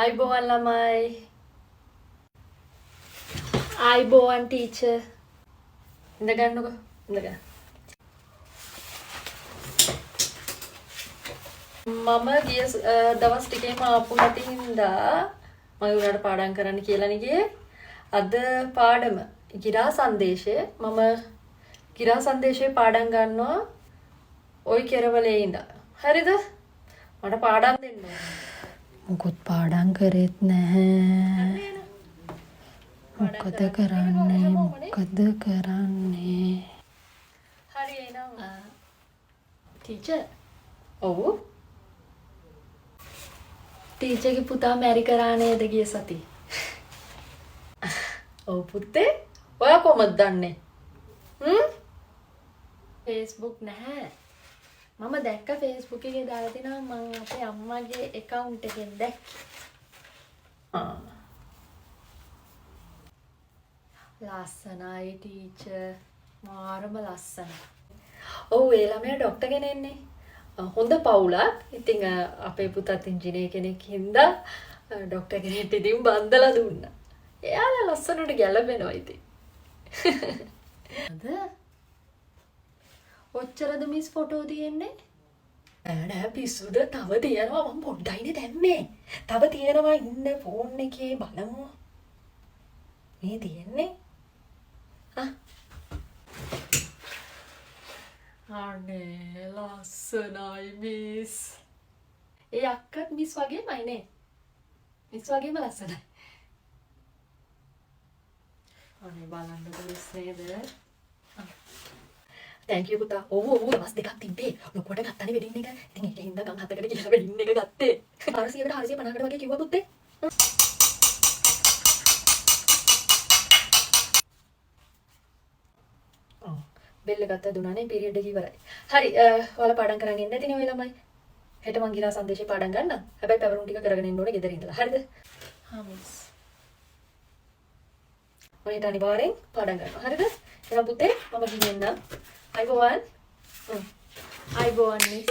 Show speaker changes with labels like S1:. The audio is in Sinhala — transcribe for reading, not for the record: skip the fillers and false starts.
S1: අයිබෝවන් ළමයි. අයිබෝවන් ටීචර්. ඉඳ ගන්නකො. ඉඳ ගන්න. මම ගිය දවස් ටිකේම ආපු නැති හින්දා මම උනාට පාඩම් කරන්න කියලා නේ. අද පාඩම ගිරා සංදේශය මම ගිරා සංදේශයේ පාඩම් ගන්නවා ওই කෙරවලේ ඉඳලා. හරිද? මට පාඩම් දෙන්න ඕන. මොකොත් පාඩම් කරෙත් නැහැ. මොකද කරන්නේ? හරි එනවා. ටීචර්. ඔව්. ටීචර්ගේ පුතා මැරි කරා නේද ගිය සතියේ? ඔව් පුතේ. ඔයා කොහොමද දන්නේ? Facebook නැහැ. මම දැක්ක Facebook එකේ දාලා තිනවා මම අපේ අම්මගේ account එකෙන් දැක්කේ. ලස්සනයි ටීචර්. මාරම ලස්සනයි. ඔව් ඒ ළමයා ડોක්ටර් කෙනෙක් නේ. හොඳ පවුලක්. ඉතින් අපේ පුතත් ඉංජිනේර කෙනෙක් හින්දා ડોක්ටර් කෙනෙක්ට ඉතින් බන්දලා දුන්නා. එයාලා ලස්සනට ගැලපෙනවා ඉතින්. අද ඔච්චරද මිස් ෆොටෝ තියෙන්නේ? නෑ පිස්සුද තව තියෙනවා මම පොඩ්ඩයිනේ දැම්මේ. තව තියෙනවා ඉන්න ෆෝන් එකේ බලමු. මේ තියෙන්නේ. අනේ ලස්සනයි මිස්. ඒ අක්කත් මිස් වගේමයි නේ. මිස් වගේම ලස්සනයි. අනේ බලන්න මිස් නේද? thank you පුතා. ඔව් දවස් දෙකක් තිබ්බේ. ලොකුවට ගත්තනේ වෙඩින් එක. ඉතින් ඒකෙන් හින්දා ගම් 7කට ගිහලා වෙඩින් එක ගත්තේ. 400කට 450කට වගේ කිව්වා පුතේ. බෙල්ල ගත්ත දුනානේ පීරියඩ් එක ඉවරයි. හරි ඔයාලා පාඩම් කරන් ඉන්න ඇතිනේ ඔය ළමයි. හෙට මං ගිරා සංදේශේ පාඩම් ගන්නම්. හැබැයි පැවරුම් ටික කරගෙන ඉන්න ඕනේ ගෙදර ඉඳලා. හරිද? හා මිස්. ඔයාට අනිවාර්යෙන් පාඩම් ගන්නවා. හරිද? එහෙනම් පුතේ මම ගිහින් එන්නම්. අයිබෝවන්. අයිබෝවන් මිස්.